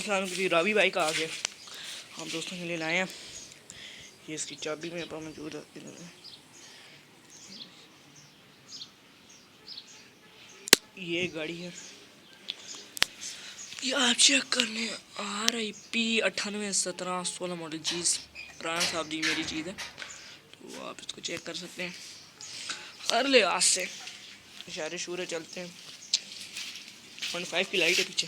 अस्सलाम वालेकुम। रावी बाइक आ गया, हम दोस्तों के लिए लाए हैं। ये इसकी चाबी मेरे पास मौजूद है। ये गाड़ी है, ये आप चेक करने RIP 9817 मॉडल चीज़ राना साहब दी मेरी चीज़ है, तो आप इसको चेक कर सकते हैं हर लिहाज से। इशारे शूरे चलते हैं। 1.5 की लाइट है पीछे।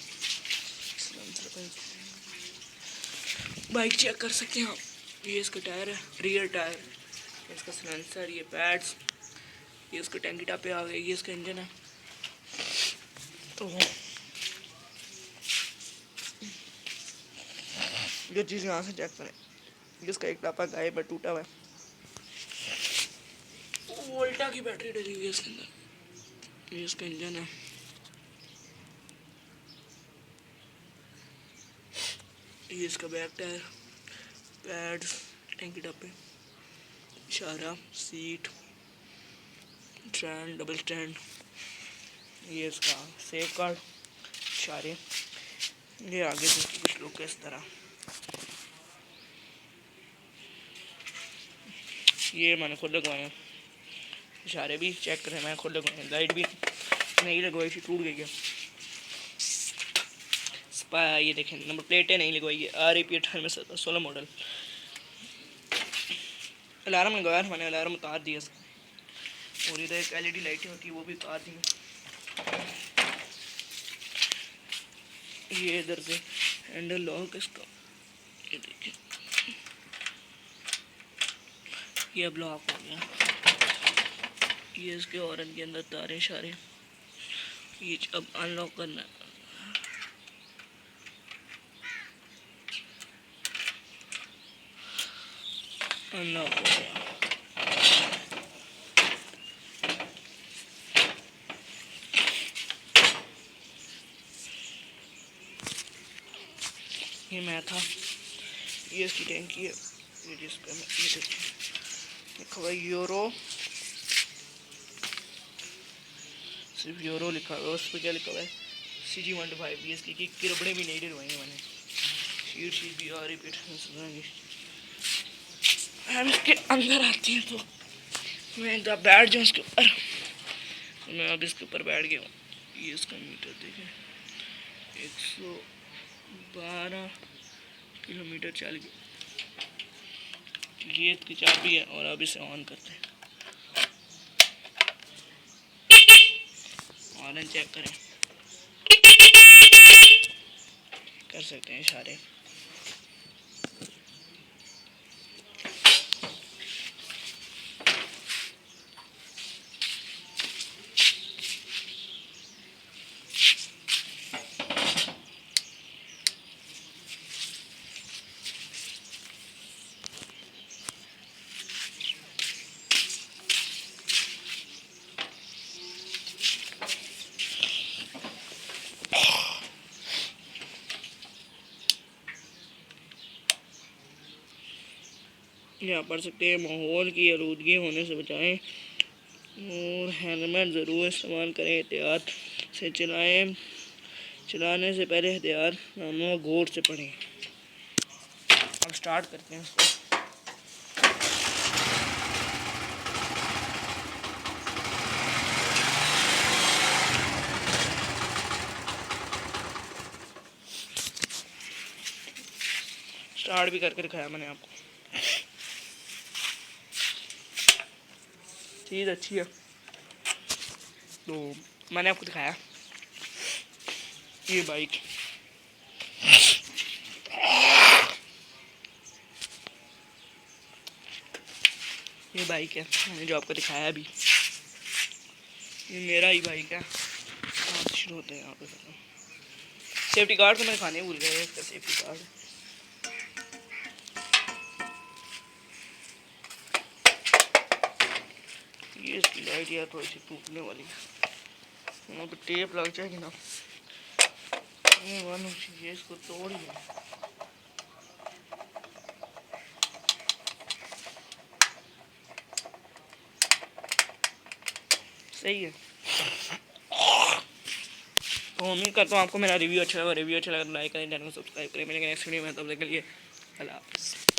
बाइक चेक कर सकते हैं आप। ये इसका टायर है, रियर टायर, इसका सिलेंसर, ये पैड्स, ये उसका टैंकी टापे आ गए, ये इसका इंजन है। तो ये चीज़ यहाँ से चेक करें। इसका एक टापा गायब है, टूटा हुआ है। वोल्टा की बैटरी डली हुई है इसके अंदर। ये इसका इंजन है। ये इसका बैक टायर, पैड्स, टैंकी डब्बे, इशारा, सीट, स्टैंड, डबल स्टैंड, ये इसका सेफ गार्ड, इशारे। ये आगे से कुछ लोग इस तरह। ये मैंने खुद लगवाए हैं। इशारे भी चेक करें, मैं खुद लगवाए हैं। लाइट भी नहीं लगवाई थी, टूट गई है। ये देखें, नंबर प्लेटें नहीं लगवाई है। RIP 9816 model. अलार्म लगवाया था मैंने, अलार्म उतार दिया इसका। और इधर एक LED लाइटें होती है, वो भी उतार दी। ये इधर से हैंडल लॉक इसका, ये देखिए, ये अब लॉक हो गया। ये इसके हॉर्न के अंदर तारे इशारे। ये अब अनलॉक करना है। अनलॉक हो गया। ये मैं था, ये इसकी टैंकी है। ये जिसका ये लिखा हुआ यूरो, सिर्फ यूरो लिखा हुआ है। उस पर क्या लिखा हुआ है? CG125। ये इसकी की रबड़े भी नहीं डलवाई हैं मैंने। शीट भी RIP। हम इसके अंदर आते हैं तो मैं एक बैठ जाऊँ इसके ऊपर। मैं अब इसके ऊपर बैठ गया हूँ। ये इसका मीटर देखें, 112 किलोमीटर चल गया। ये इसकी चाबी है और अब इसे ऑन करते हैं। ऑन चेक करें, कर सकते हैं इशारे। यहाँ पढ़ सकते हैं, माहौल की आलूदगी होने से बचाएं और हेलमेट ज़रूर इस्तेमाल करें। एहतियात से चलाएं, चलाने से पहले एहतियात नामा गौर से पढ़ें। अब स्टार्ट करते हैं इसको। स्टार्ट भी करके दिखाया मैंने आपको। चीज़ अच्छी है तो मैंने आपको दिखाया। ये बाइक, ये बाइक है मैंने जो आपको दिखाया अभी। ये मेरा ही बाइक है। शुरू होते हैं यहाँ पे। सेफ्टी गार्ड तो मैं खाने भूल गया। इसका सेफ्टी गार्ड, ये इसकी लाइट यार थोड़ी सी टूटने वाली है, वहाँ पे टेप लग जाएगी ना। ये इसको तोड़ ही है। सही है। तो उम्मीद करता हूँ आपको मेरा रिव्यू अच्छा लगा। रिव्यू अच्छा लगा तो लाइक करें, चैनल को सब्सक्राइब करें। मेरे नेक्स्ट वीडियो में तब तक के लिए अल्लाह हाफ़िज़।